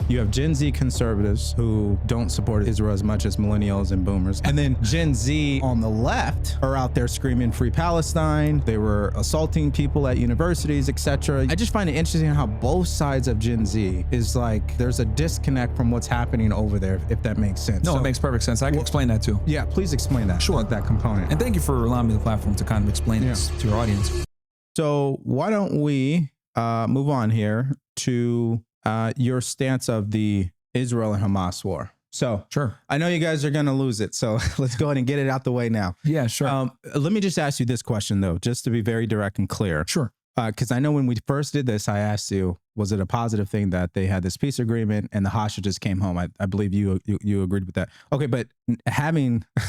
You have Gen Z conservatives who don't support Israel as much as millennials and boomers. And then Gen Z on the left are out there screaming free Palestine. They were assaulting people at universities, etc. I just find it interesting how both sides of Gen Z is like, there's a disconnect from what's happening over there, if that makes sense. No, it makes perfect sense. I can explain that too. Yeah, please explain that. Sure. That component. And thank you for allowing me the platform to kind of explain this to your audience. So why don't we move on here to your stance of the Israel and Hamas war. So sure, I know you guys are going to lose it. So let's go ahead and get it out the way now. Yeah, sure. Let me just ask you this question though, just to be very direct and clear. Sure. Because I know when we first did this, I asked you, was it a positive thing that they had this peace agreement and the hostages came home? I believe you agreed with that. Okay, but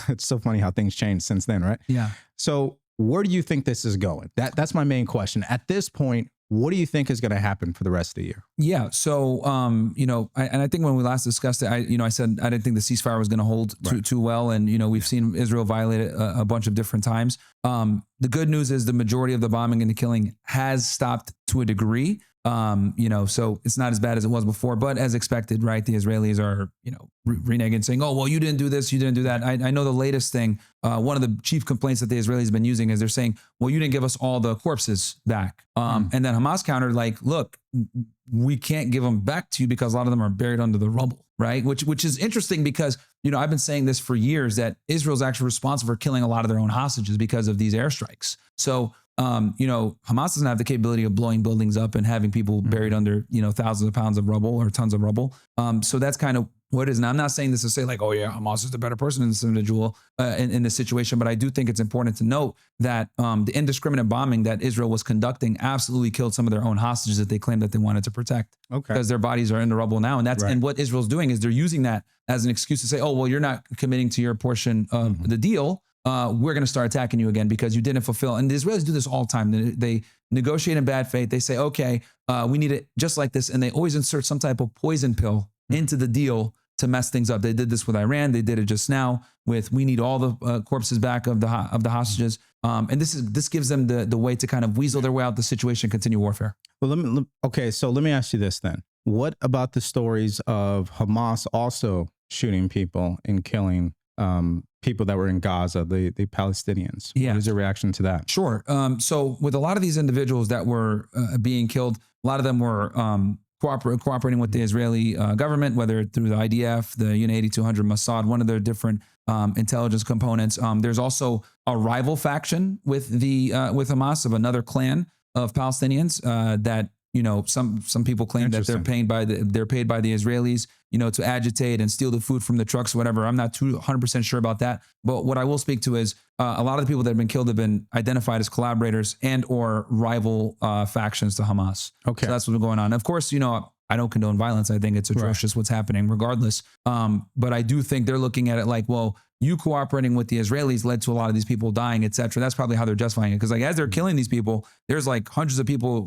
it's so funny how things changed since then, right? Yeah. So where do you think this is going? That's my main question. At this point, what do you think is going to happen for the rest of the year? Yeah. So, I think when we last discussed it, I said I didn't think the ceasefire was going to hold too well. And, we've seen Israel violate it a bunch of different times. The good news is the majority of the bombing and the killing has stopped to a degree. So it's not as bad as it was before, but as expected, right? The Israelis are, reneging, saying, oh, well, you didn't do this, you didn't do that. I know the latest thing, one of the chief complaints that the Israelis have been using is they're saying, well, you didn't give us all the corpses back. And then Hamas countered like, look, we can't give them back to you because a lot of them are buried under the rubble, right? Which is interesting because, I've been saying this for years that Israel's actually responsible for killing a lot of their own hostages because of these airstrikes. So, Hamas doesn't have the capability of blowing buildings up and having people buried under, thousands of pounds of rubble or tons of rubble. So that's kind of what it is. And I'm not saying this to say like, oh yeah, Hamas is the better person in this individual in this situation, but I do think it's important to note that the indiscriminate bombing that Israel was conducting absolutely killed some of their own hostages that they claimed that they wanted to protect. Okay. Because their bodies are in the rubble now. And that's and what Israel's doing is they're using that as an excuse to say, oh, well, you're not committing to your portion of the deal. We're going to start attacking you again because you didn't fulfill. And the Israelis do this all the time. They negotiate in bad faith. They say, okay, we need it just like this. And they always insert some type of poison pill into the deal to mess things up. They did this with Iran. They did it just now with, we need all the corpses back of the hostages. And this gives them the way to kind of weasel their way out the situation and continue warfare. Well, so let me ask you this then. What about the stories of Hamas also shooting people and killing people that were in Gaza, the Palestinians? Yeah. What is your reaction to that? Sure. So with a lot of these individuals that were being killed, a lot of them were cooperating with the Israeli government, whether through the IDF, the Unit 8200, Mossad, one of their different intelligence components. There's also a rival faction with with Hamas of another clan of Palestinians that some people claim that they're paid by the Israelis, to agitate and steal the food from the trucks or whatever. I'm not 100% sure about that. But what I will speak to is a lot of the people that have been killed have been identified as collaborators and or rival factions to Hamas. Okay. So that's what's going on. Of course, I don't condone violence. I think it's atrocious what's happening regardless. But I do think they're looking at it like, well, you cooperating with the Israelis led to a lot of these people dying, et cetera. That's probably how they're justifying it. Because like as they're killing these people, there's like hundreds of people,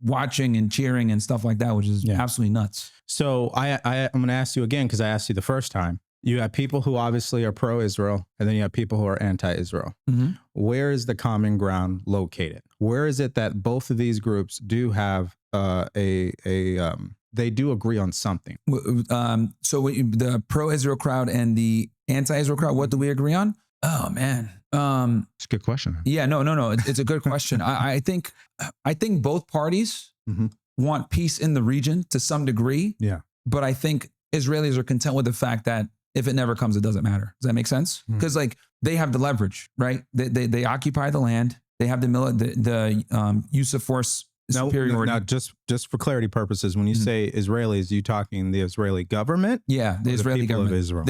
watching and cheering and stuff like that, which is absolutely nuts. So I'm going to ask you again, because I asked you the first time. You have people who obviously are pro-Israel, and then you have people who are anti-Israel. Where is the common ground located? Where is it that both of these groups do have they do agree on something? So the pro-Israel crowd and the anti-Israel crowd, what do we agree on? Oh man, it's a good question. Yeah, no, it's a good question. I think both parties want peace in the region to some degree. Yeah, but I think Israelis are content with the fact that if it never comes, it doesn't matter. Does that make sense? Because like they have the leverage, right? They occupy the land. They have the use of force. Superiority. Now, just for clarity purposes, when you say Israelis, you talking the Israeli government? Yeah, the Israeli government of Israel.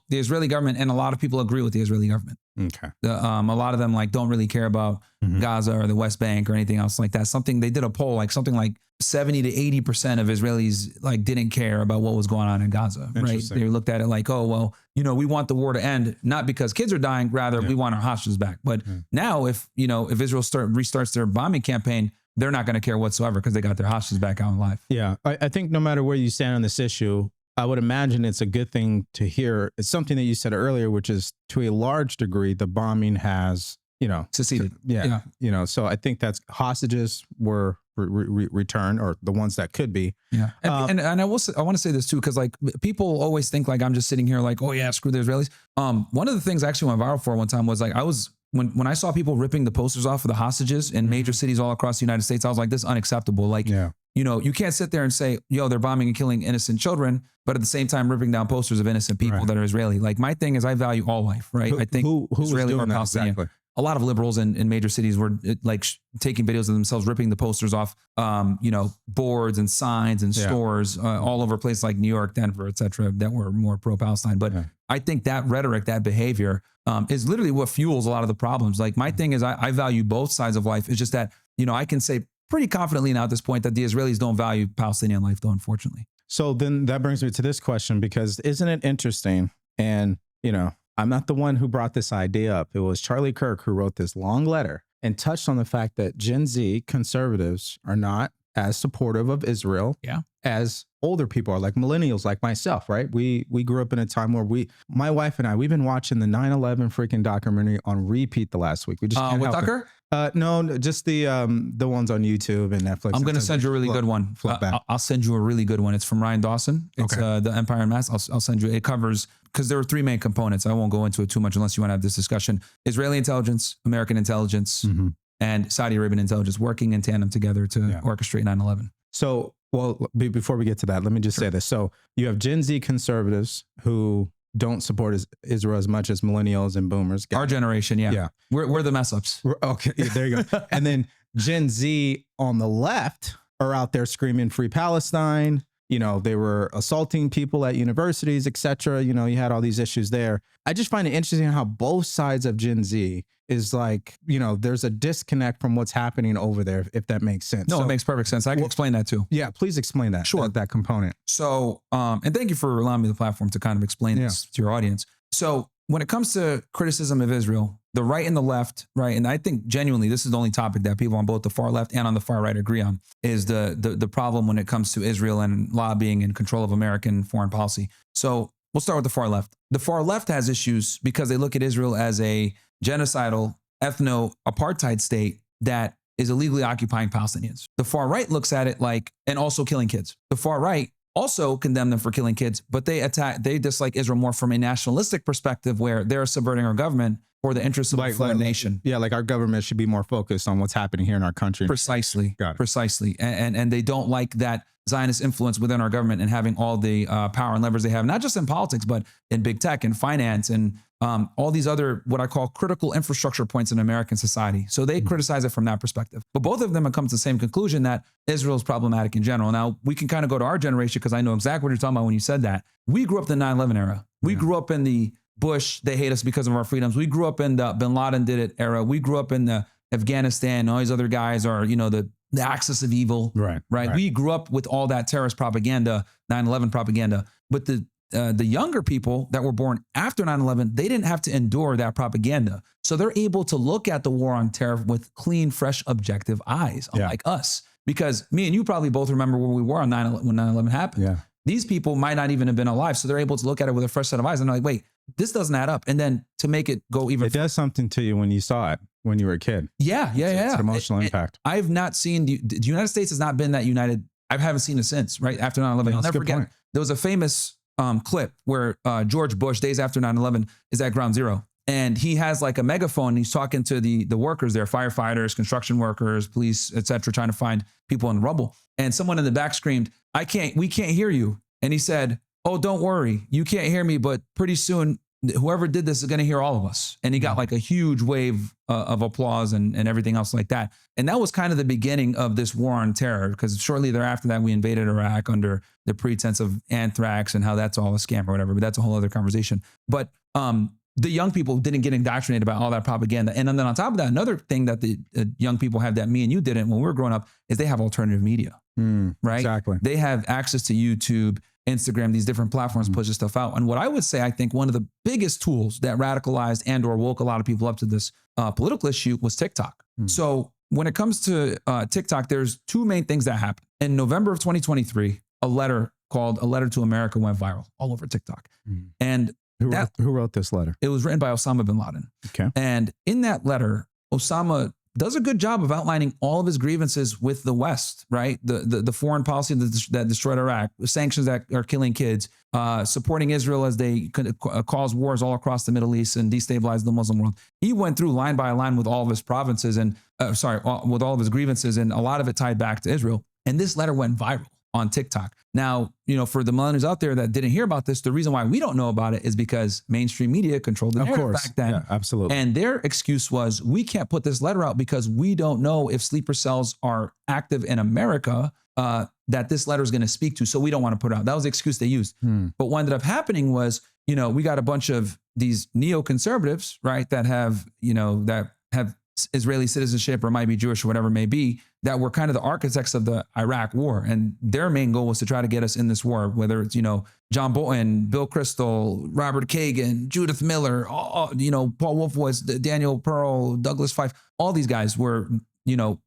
The Israeli government, and a lot of people agree with the Israeli government. Okay. A lot of them like don't really care about Gaza or the West Bank or anything else like that. They did a poll, like something like 70 to 80% of Israelis like didn't care about what was going on in Gaza. Right? They looked at it like, oh well, we want the war to end, not because kids are dying, rather we want our hostages back. But now, if Israel restarts their bombing campaign, they're not going to care whatsoever because they got their hostages back out in life. Yeah. I think no matter where you stand on this issue, I would imagine it's a good thing to hear. It's something that you said earlier, which is to a large degree, the bombing has, seceded. So I think that's hostages were return, or the ones that could be. Yeah. And I want to say this too, because like people always think like I'm just sitting here like, oh yeah, screw the Israelis. One of the things I actually went viral for one time was like when I saw people ripping the posters off of the hostages in major cities all across the United States, I was like, this is unacceptable. Like, you know, you can't sit there and say, yo, they're bombing and killing innocent children, but at the same time ripping down posters of innocent people that are Israeli. Like my thing is I value all life, right? I think who Israeli or was doing Palestinian. that exactly? A lot of liberals in major cities were like taking videos of themselves ripping the posters off, you know, boards and signs and stores all over places like New York, Denver, et cetera, that were more pro-Palestine. But I think that rhetoric, that behavior is literally what fuels a lot of the problems. Like my thing is I value both sides of life. It's just that, you know, I can say pretty confidently now at this point that the Israelis don't value Palestinian life though, unfortunately. So then that brings me to this question, because isn't it interesting? And, you know, I'm not the one who brought this idea up. It was Charlie Kirk who wrote this long letter and touched on the fact that Gen Z conservatives are not as supportive of Israel as older people are, like millennials, like myself, right? We grew up in a time where my wife and I, we've been watching the 9/11 freaking documentary on repeat the last week. We just can't with help Tucker? No, just the ones on YouTube and Netflix. I'm going to send you a really good one. I'll send you a really good one. It's from Ryan Dawson. It's The Empire and Mass. I'll send you. It covers, because there are three main components. I won't go into it too much unless you want to have this discussion. Israeli intelligence, American intelligence, and Saudi Arabian intelligence working in tandem together to orchestrate 9/11. So, well, before we get to that, let me just say this. So you have Gen Z conservatives who don't support Israel as much as millennials and boomers. Our generation, we're the mess ups. Okay, there you go. And then Gen Z on the left are out there screaming free Palestine. You know, they were assaulting people at universities, etc. You know, you had all these issues there. I just find it interesting how both sides of Gen Z is like, you know, there's a disconnect from what's happening over there, if that makes sense. No, it makes perfect sense. I can explain that too. Yeah, please explain that. Sure. That component. So, and thank you for allowing me the platform to kind of explain this to your audience. So when it comes to criticism of Israel, the right and the left, right, and I think genuinely this is the only topic that people on both the far left and on the far right agree on, is the problem when it comes to Israel and lobbying and control of American foreign policy. So we'll start with the far left. The far left has issues because they look at Israel as a genocidal, ethno-apartheid state that is illegally occupying Palestinians. The far right looks at it like, and also killing kids. The far right also condemn them for killing kids, but they dislike Israel more from a nationalistic perspective, where they're subverting our government for the interests of a foreign nation. Yeah, like our government should be more focused on what's happening here in our country. Precisely. Got it. Precisely. And they don't like that Zionist influence within our government and having all the power and levers they have, not just in politics, but in big tech and finance and all these other, what I call critical infrastructure points in American society. So they criticize it from that perspective. But both of them have come to the same conclusion that Israel is problematic in general. Now, we can kind of go to our generation, because I know exactly what you're talking about when you said that. We grew up in the 9/11 era. We grew up in the Bush, they hate us because of our freedoms. We grew up in the Bin Laden did it era. We grew up in the Afghanistan. All these other guys are, you know, the axis of evil. Right. We grew up with all that terrorist propaganda, 9/11 propaganda. But the younger people that were born after 9/11, they didn't have to endure that propaganda. So they're able to look at the war on terror with clean, fresh, objective eyes, unlike us. Because me and you probably both remember where we were on when 9/11 happened. Yeah. These people might not even have been alive. So they're able to look at it with a fresh set of eyes and they're like, wait, this doesn't add up. And then to make it go even, it does something to you when you saw it when you were a kid. Yeah. It's an emotional impact. I've not seen the United States has not been that united. I haven't seen it since, right? After 9/11. I'll never forget. There was a famous clip where George Bush, days after 9/11, is at Ground Zero. And he has like a megaphone. And he's talking to the workers there, firefighters, construction workers, police, et cetera, trying to find people in the rubble. And someone in the back screamed, we can't hear you. And he said, oh, don't worry. You can't hear me, but pretty soon, whoever did this is going to hear all of us. And he got like a huge wave of applause and everything else like that. And that was kind of the beginning of this war on terror, because shortly thereafter that we invaded Iraq under the pretense of anthrax and how that's all a scam or whatever. But that's a whole other conversation. But the young people didn't get indoctrinated about all that propaganda. And then on top of that, another thing that the young people have that me and you didn't when we were growing up is they have alternative media, right? Exactly. They have access to YouTube, Instagram, these different platforms push this stuff out. And what I would say, I think one of the biggest tools that radicalized and or woke a lot of people up to this political issue was TikTok. So when it comes to TikTok, there's two main things that happened. In November of 2023, a letter called A Letter to America went viral all over TikTok. And who wrote this letter? It was written by Osama bin Laden. Okay. And in that letter, Osama does a good job of outlining all of his grievances with the West, right? The foreign policy that destroyed Iraq, the sanctions that are killing kids, supporting Israel as they cause wars all across the Middle East and destabilize the Muslim world. He went through line by line with all of his provinces and, with all of his grievances, and a lot of it tied back to Israel. And this letter went viral on TikTok. Now, for the millennials out there that didn't hear about this, the reason why we don't know about it is because mainstream media controlled the narrative back then. Yeah, absolutely. And their excuse was, we can't put this letter out because we don't know if sleeper cells are active in America that this letter is going to speak to. So we don't want to put it out. That was the excuse they used. But what ended up happening was, we got a bunch of these neoconservatives, right, that have Israeli citizenship or might be Jewish or whatever it may be, that were kind of the architects of the Iraq war. And their main goal was to try to get us in this war, whether it's, John Bolton, Bill Kristol, Robert Kagan, Judith Miller, Paul Wolfowitz, Daniel Pearl, Douglas Feith, all these guys were,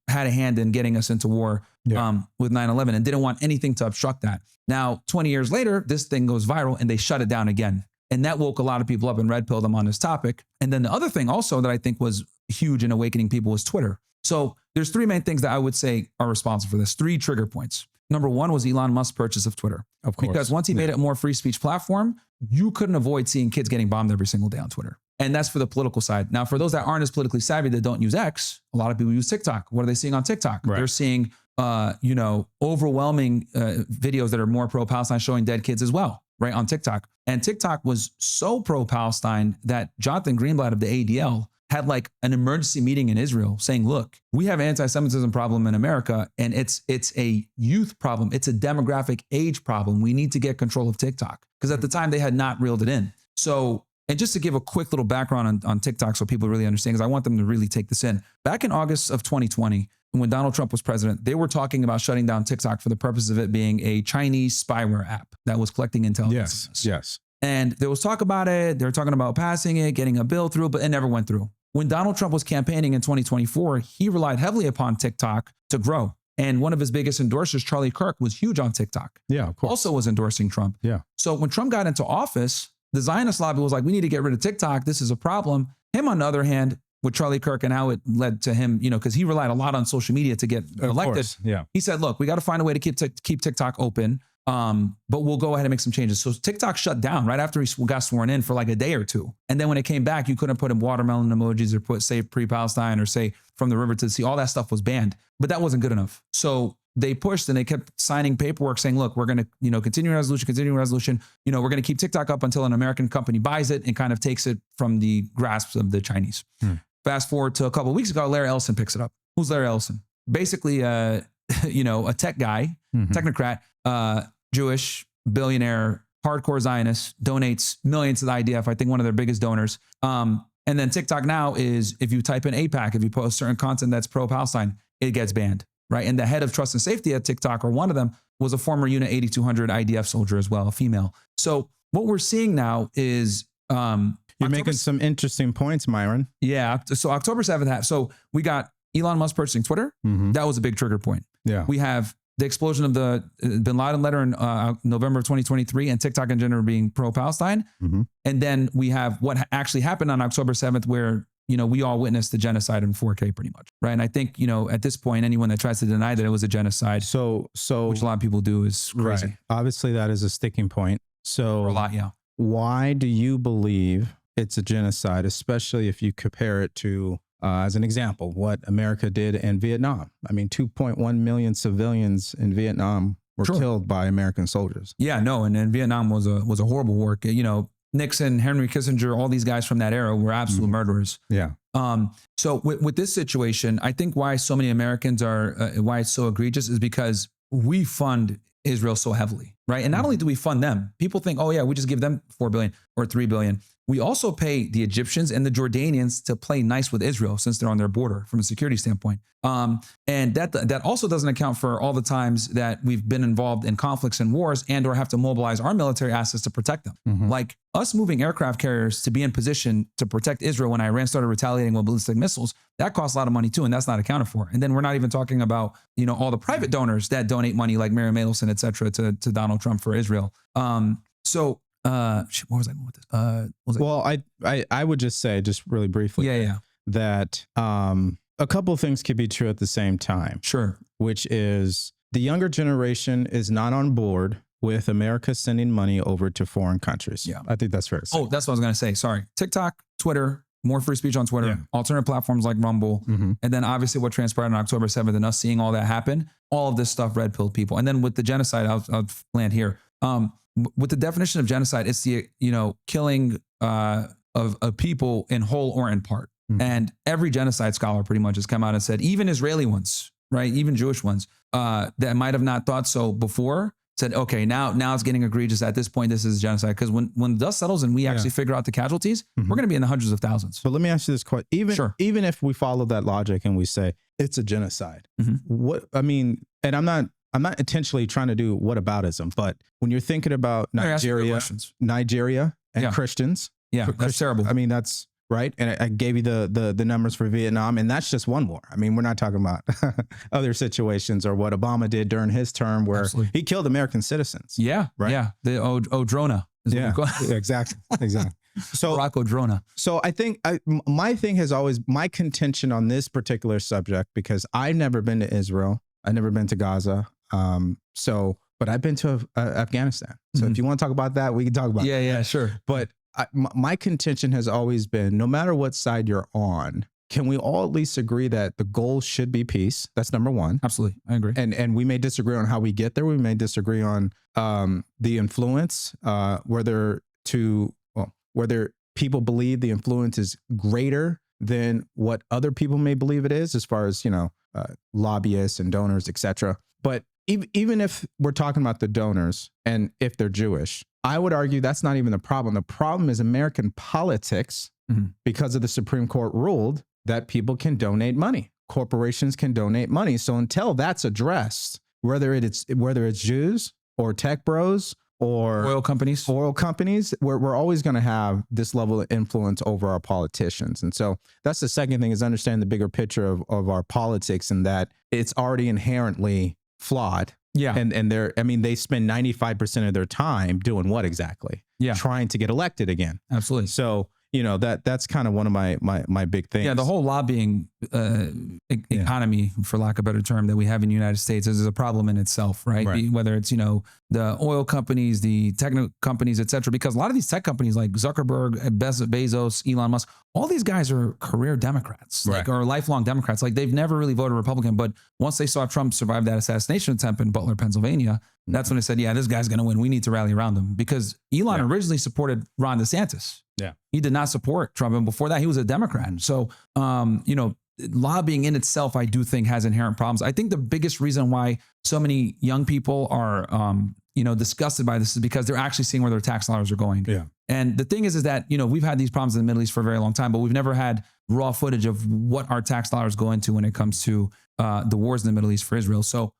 had a hand in getting us into war with 9/11 and didn't want anything to obstruct that. Now, 20 years later, this thing goes viral and they shut it down again. And that woke a lot of people up and red pilled them on this topic. And then the other thing also that I think was huge in awakening people was Twitter. So there's three main things that I would say are responsible for this, three trigger points. Number one was Elon Musk's purchase of Twitter. Of course. Because once he made it a more free speech platform, you couldn't avoid seeing kids getting bombed every single day on Twitter. And that's for the political side. Now, for those that aren't as politically savvy that don't use X, a lot of people use TikTok. What are they seeing on TikTok? Right. They're seeing, overwhelming videos that are more pro-Palestine showing dead kids as well, right, on TikTok. And TikTok was so pro-Palestine that Jonathan Greenblatt of the ADL had like an emergency meeting in Israel saying, look, we have an anti-Semitism problem in America and it's a youth problem. It's a demographic age problem. We need to get control of TikTok. Because at the time they had not reeled it in. So, and just to give a quick little background on TikTok so people really understand, because I want them to really take this in. Back in August of 2020, when Donald Trump was president, they were talking about shutting down TikTok for the purpose of it being a Chinese spyware app that was collecting intelligence. Yes. And there was talk about it. They were talking about passing it, getting a bill through, but it never went through. When Donald Trump was campaigning in 2024, he relied heavily upon TikTok to grow. And one of his biggest endorsers, Charlie Kirk, was huge on TikTok. Yeah, of course. Also was endorsing Trump. Yeah. So when Trump got into office, the Zionist lobby was like, we need to get rid of TikTok. This is a problem. Him, on the other hand, with Charlie Kirk and how it led to him, because he relied a lot on social media to get elected. Yeah. He said, look, we got to find a way to keep TikTok open. But we'll go ahead and make some changes. So TikTok shut down right after he got sworn in for like a day or two. And then when it came back, you couldn't put in watermelon emojis or say pre-Palestine or say from the river to the sea. All that stuff was banned, but that wasn't good enough. So they pushed and they kept signing paperwork saying, look, we're going to, continue resolution. We're going to keep TikTok up until an American company buys it and kind of takes it from the grasp of the Chinese. Fast forward to a couple of weeks ago, Larry Ellison picks it up. Who's Larry Ellison? Basically, a tech guy, technocrat, Jewish, billionaire, hardcore Zionist, donates millions to the IDF. I think one of their biggest donors. And then TikTok now is, if you type in AIPAC, if you post certain content that's pro-Palestine, it gets banned, right? And the head of trust and safety at TikTok, or one of them, was a former Unit 8200 IDF soldier as well, a female. So what we're seeing now is... You're making some interesting points, Myron. Yeah. So October 7th, so we got Elon Musk purchasing Twitter. That was a big trigger point. Yeah. We have the explosion of the Bin Laden letter in November of 2023 and TikTok in general being pro-Palestine. And then we have what actually happened on October 7th where, we all witnessed the genocide in 4K pretty much. Right. And I think, at this point, anyone that tries to deny that it was a genocide, which a lot of people do, is crazy. Right. Obviously, that is a sticking point. So for a lot, yeah. Why do you believe it's a genocide, especially if you compare it to, as an example, what America did in Vietnam? I mean, 2.1 million civilians in Vietnam were killed by American soldiers. Yeah, no, and Vietnam was a horrible war. Nixon, Henry Kissinger, all these guys from that era were absolute murderers. Yeah. So with this situation, I think why so many Americans why it's so egregious is because we fund Israel so heavily, right? And not only do we fund them, people think, oh yeah, we just give them $4 billion or $3 billion. We also pay the Egyptians and the Jordanians to play nice with Israel since they're on their border from a security standpoint. And that also doesn't account for all the times that we've been involved in conflicts and wars and or have to mobilize our military assets to protect them. Like us moving aircraft carriers to be in position to protect Israel when Iran started retaliating with ballistic missiles, that costs a lot of money too, and that's not accounted for. And then we're not even talking about, all the private donors that donate money like Myron Adelson, et cetera, to Donald Trump for Israel. Where was I going with this? Well, I would just say, just really briefly, that a couple of things could be true at the same time. Sure. Which is the younger generation is not on board with America sending money over to foreign countries. Yeah. I think that's fair to say. Oh, that's what I was going to say. Sorry. TikTok, Twitter, more free speech on Twitter, Yeah. alternate platforms like Rumble. Mhm. And then obviously what transpired on October 7th and us seeing all that happen, all of this stuff red pilled people. And then with the genocide, I'll land here. With the definition of genocide, it's the, killing of people in whole or in part. Mhm. And every genocide scholar pretty much has come out and said, even Israeli ones, right? Even Jewish ones that might have not thought so before, said, okay, now it's getting egregious. At this point, this is genocide. Because when the dust settles and we actually figure out the casualties, we're going to be in the hundreds of thousands. So let me ask you this question. Even if we follow that logic and we say it's a genocide, and I'm not intentionally trying to do whataboutism, but when you're thinking about Nigeria and Christians, that's terrible. I mean, that's right. And I gave you the numbers for Vietnam, and that's just one war. I mean, we're not talking about other situations or what Obama did during his term where he killed American citizens. Yeah. Right. Yeah. The Odrona. Yeah, exactly. So Barack Odrona. So I think my thing has always, my contention on this particular subject, because I've never been to Israel. I've never been to Gaza. But I've been to Afghanistan. So if you want to talk about that, we can talk about that. Yeah, sure. But my contention has always been, no matter what side you're on, can we all at least agree that the goal should be peace? That's number one. Absolutely. I agree. And we may disagree on how we get there. We may disagree on the influence, whether people believe the influence is greater than what other people may believe it is, as far as, lobbyists and donors, etc. But even if we're talking about the donors and if they're Jewish, I would argue that's not even the problem. The problem is American politics, because of the Supreme Court ruled that people can donate money. Corporations can donate money. So until that's addressed, whether it's Jews or tech bros or oil companies, we're always going to have this level of influence over our politicians. And so that's the second thing, is understand the bigger picture of our politics, and that it's already inherently flawed. Yeah. And they spend 95% of their time doing what exactly? Yeah. Trying to get elected again. Absolutely. So, that's kind of one of my big things. Yeah. The whole lobbying economy, for lack of a better term, that we have in the United States is a problem in itself, right? Whether it's, the oil companies, the techno companies, et cetera, because a lot of these tech companies like Zuckerberg, Bezos, Elon Musk, all these guys are career Democrats, or lifelong Democrats. Like, they've never really voted Republican, but once they saw Trump survive that assassination attempt in Butler, Pennsylvania, that's when they said, yeah, this guy's going to win. We need to rally around him, because Elon originally supported Ron DeSantis. Yeah. He did not support Trump. And before that, he was a Democrat. So, lobbying in itself, I do think, has inherent problems. I think the biggest reason why so many young people are, disgusted by this is because they're actually seeing where their tax dollars are going. Yeah. And the thing is that, we've had these problems in the Middle East for a very long time, but we've never had raw footage of what our tax dollars go into when it comes to the wars in the Middle East for Israel. So